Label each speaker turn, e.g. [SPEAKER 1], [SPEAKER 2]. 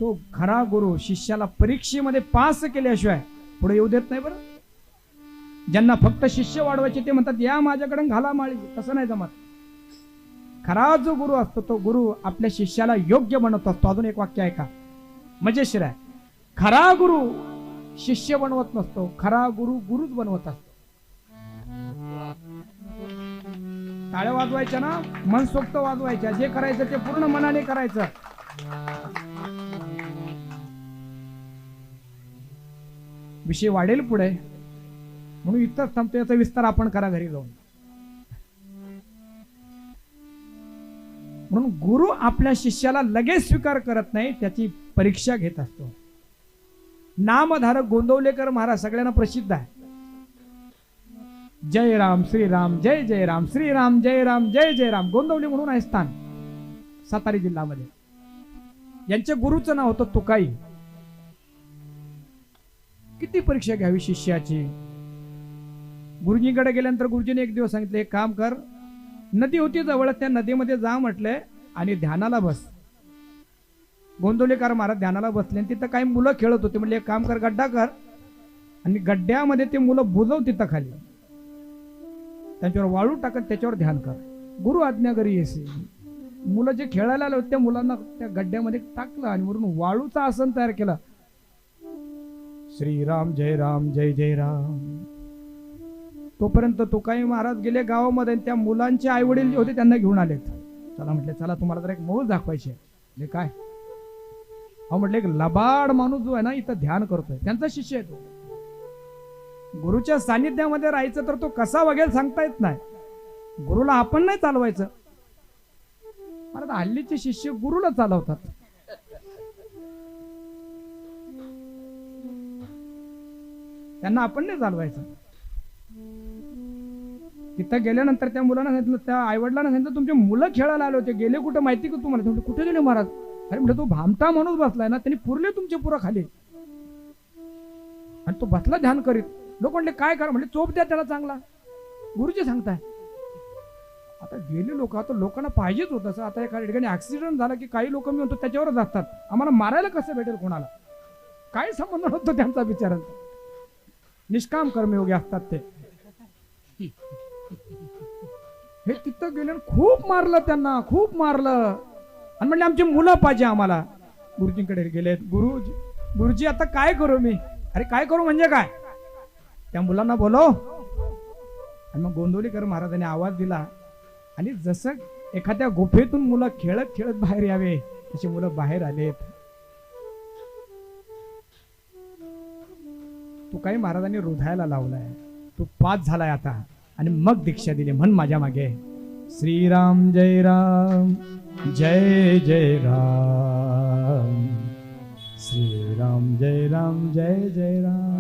[SPEAKER 1] तो खरा गुरु शिष्याला परीक्षेमध्ये पास केल्याशिवाय पुढे येऊ देत नाही. बरं, ज्यांना फक्त शिष्य वाढवायचे ते म्हणतात या माझ्याकडे घाला माळी, तसं नाही जमत. खरा जो गुरु असतो तो गुरु आपल्या शिष्याला योग्य बनवत असतो. अजून एक वाक्य आहे का, मजेशीर आहे. खरा गुरु शिष्य बनवत नसतो, खरा गुरु गुरुच बनवत असतो. टाळ्या वाजवायच्या ना, मनसोक्त वाजवायच्या. जे करायचं ते पूर्ण मनाने करायचं. विषय वाढेल पुढे, म्हणून इथंच थांबतो. याचा विस्तार आपण करा घरी जाऊन. म्हणून गुरु आपल्या शिष्याला लगेच स्वीकार करत नाही, त्याची परीक्षा घेत असतो. नामधारक गोंदवलेकर महाराज सगळ्यांना प्रसिद्ध आहे. जय राम श्रीराम जय जय राम, श्रीराम जय राम जय जय राम. गोंदवली म्हणून आहे स्थान सातारा जिल्ह्यामध्ये. यांच्या गुरुचं नाव होतं तुकाई. किती परीक्षा घ्यावी शिष्याची. गुरुजींकडे गेल्यानंतर गुरुजीने एक दिवस सांगितले, एक काम कर, नदी होती जवळ, त्या नदीमध्ये जा म्हटले आणि ध्यानाला बस. गोंदवलेकर महाराज ध्यानाला बसले आणि तिथं काही मुलं खेळत होते. म्हणले एक काम कर, गड्डा कर आणि गड्ड्यामध्ये ते मुलं बुजव तिथं खाली, त्यांच्यावर वाळू टाकत त्याच्यावर ध्यान कर. गुरु आज्ञाकारी येसे. मुलं जे खेळायला आले होते त्या मुलांना त्या गड्ड्यामध्ये टाकलं आणि वरून वाळूचं आसन तयार केलं. श्रीराम जय राम जय जय राम. तोपर्यंत तुकाई महाराज गेले गावामध्ये. त्या मुलांचे आई वडील जे होते त्यांना घेऊन आलेत. चला म्हटले, चला तुम्हाला जरा एक मौज दाखवायची आहे. काय अहो म्हटले, एक लबाड माणूस जो आहे ना इथं ध्यान करतोय, त्यांचा शिष्य आहे तो. गुरुच्या सानिध्यामध्ये राहायचं तर तो कसा वगैरे सांगता येत नाही. गुरुला आपण नाही चालवायचं. मला हल्लीचे शिष्य गुरुला चालवतात. त्यांना आपण नाही चालवायचं. तिथं गेल्यानंतर त्या मुलांना सांगितलं, त्या आईवडिलांना सांगितलं, तुमचे मुलं खेळायला आले होते, गेले कुठं माहिती का तुम्हाला? म्हणजे कुठे गेले महाराज? अरे म्हटलं, तो भामटा माणूस बसलाय ना, त्यांनी पुरले तुमचे पुरा खाली आणि तो बसला ध्यान करीत. लोक म्हणले काय करा? म्हणजे चोप द्या त्याला चांगला. गुरुजी सांगताय. आता गेले लोक, आता लोकांना पाहिजेच होतं असं. आता एका ठिकाणी ऍक्सिडेंट झाला की काही लोक मी म्हणतो त्याच्यावरच असतात. आम्हाला मारायला कसं भेटेल कोणाला? काय संबंध होतो त्यांचा विचारांचा? निष्काम कर्मयोगी असतात ते. हे तिथं गेले खूप मारलं त्यांना, खूप मारलं आणि म्हणले आमची मुलं पाहिजे आम्हाला. गुरुजींकडे गेले. गुरुजी आता काय करू मी? अरे काय करू म्हणजे काय? त्या मुलांना बोलव. आणि मग गोंदवलेकर महाराजांनी आवाज दिला आणि जसं एखाद्या गुफेतून मुलं खेळत खेळत बाहेर यावे तशी मुलं बाहेर आलेत. तू काही महाराजांनी हृदयाला लावलाय, तू पास झालाय आता. आणि मग दीक्षा दिली. म्हण माझ्या मागे, श्रीराम जय राम जय जय राम, श्रीराम जय राम जय जय राम.